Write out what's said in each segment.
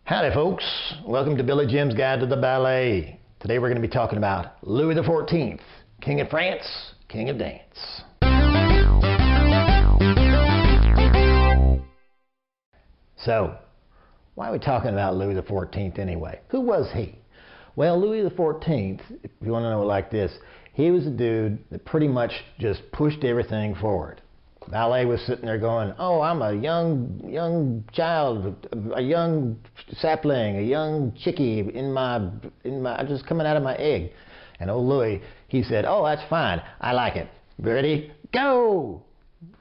Howdy folks, welcome to Billy Jim's Guide to the Ballet. Today we're going to be talking about Louis XIV, King of France, King of Dance. So, why are we talking about Louis XIV anyway? Who was he? Well, Louis XIV, if you want to know it like this, he was a dude that pretty much just pushed everything forward. Ballet was sitting there going, oh, I'm a young child, a young sapling, a young chickie I'm just coming out of my egg. And old Louis, he said, oh, that's fine, I like it. Ready? Go!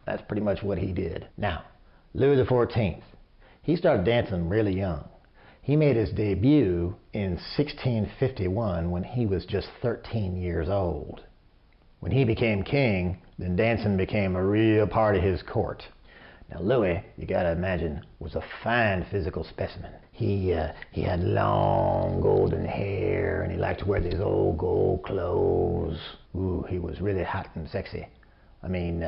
That's pretty much what he did. Now, Louis XIV, he started dancing really young. He made his debut in 1651 when he was just 13 years old. When he became king, then dancing became a real part of his court. Now Louis, you gotta imagine, was a fine physical specimen. He had long golden hair and he liked to wear these old gold clothes. Ooh, he was really hot and sexy. I mean,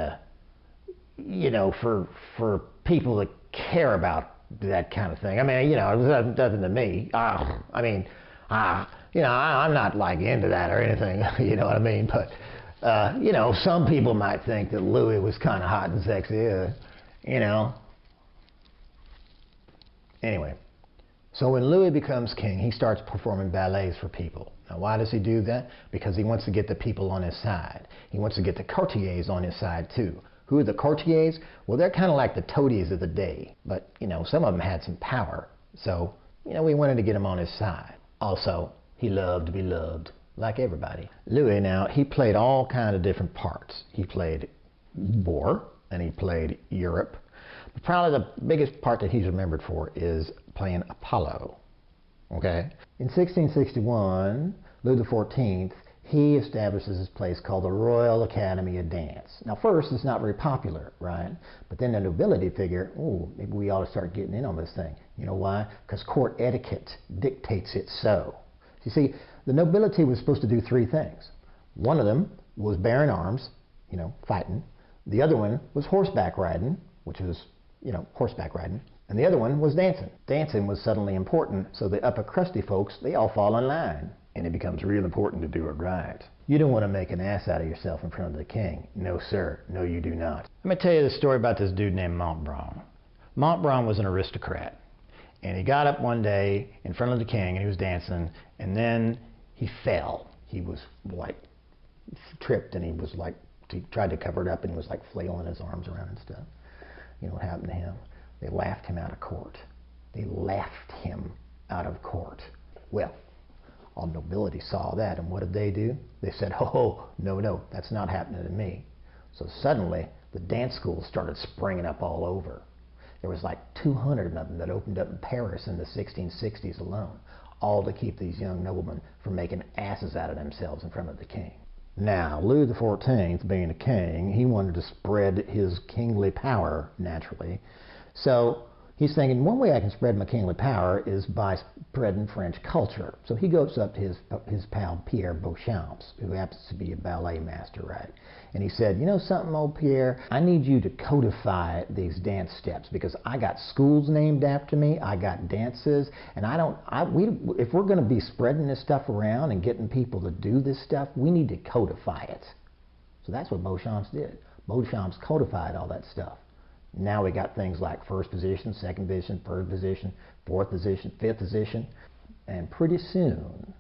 you know, for people that care about that kind of thing. I mean, you know, it was nothing to me. You know, I'm not like into that or anything, you know what I mean? But you know, some people might think that Louis was kind of hot and sexy, you know. Anyway, so when Louis becomes king, he starts performing ballets for people. Now, why does he do that? Because he wants to get the people on his side. He wants to get the courtiers on his side, too. Who are the courtiers? Well, they're kind of like the toadies of the day. But, you know, some of them had some power. So, you know, we wanted to get him on his side. Also, he loved to be loved. Like everybody. Louis, now, he played all kind of different parts. He played war, and he played Europe. But probably the biggest part that he's remembered for is playing Apollo. Okay? In 1661, Louis XIV, he establishes this place called the Royal Academy of Dance. Now, first, it's not very popular, right? But then the nobility figure, ooh, maybe we ought to start getting in on this thing. You know why? Because court etiquette dictates it so. You see, the nobility was supposed to do three things. One of them was bearing arms, you know, fighting. The other one was horseback riding, which was, you know, horseback riding. And the other one was dancing. Dancing was suddenly important, so the upper crusty folks, they all fall in line. And it becomes real important to do it right. You don't want to make an ass out of yourself in front of the king. No, sir. No, you do not. Let me tell you the story about this dude named Montbrun. Montbrun was an aristocrat. And he got up one day in front of the king and he was dancing, and then he fell. He was like tripped and he was like, he tried to cover it up and he was like flailing his arms around and stuff. You know what happened to him? They laughed him out of court. They laughed him out of court. Well, all nobility saw that, and what did they do? They said, oh, no, that's not happening to me. So suddenly, the dance schools started springing up all over. There was like 200 of them that opened up in Paris in the 1660s alone, all to keep these young noblemen from making asses out of themselves in front of the king. Now, Louis XIV, being a king, he wanted to spread his kingly power, naturally. So he's thinking, one way I can spread my kingly power is by spreading French culture. So he goes up to his pal Pierre Beauchamp, who happens to be a ballet master, right? And he said, you know something, old Pierre? I need you to codify these dance steps because I got schools named after me, I got dances, and if we're going to be spreading this stuff around and getting people to do this stuff, we need to codify it. So that's what Beauchamp did. Beauchamp codified all that stuff. Now we got things like first position, second position, third position, fourth position, fifth position, and pretty soon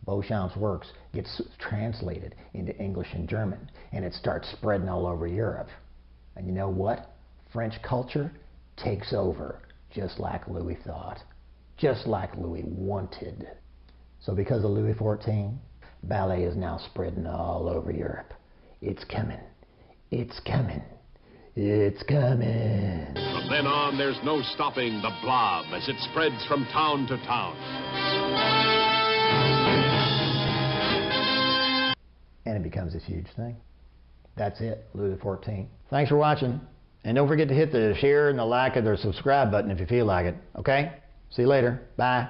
Beauchamp's works gets translated into English and German, and it starts spreading all over Europe. And you know what? French culture takes over, just like Louis thought, just like Louis wanted. So because of Louis XIV, ballet is now spreading all over Europe. It's coming. It's coming. It's coming. From then on, there's no stopping the blob as it spreads from town to town. And it becomes this huge thing. That's it, Louis XIV. Thanks for watching. And don't forget to hit the share and the like and the subscribe button if you feel like it. Okay? See you later. Bye.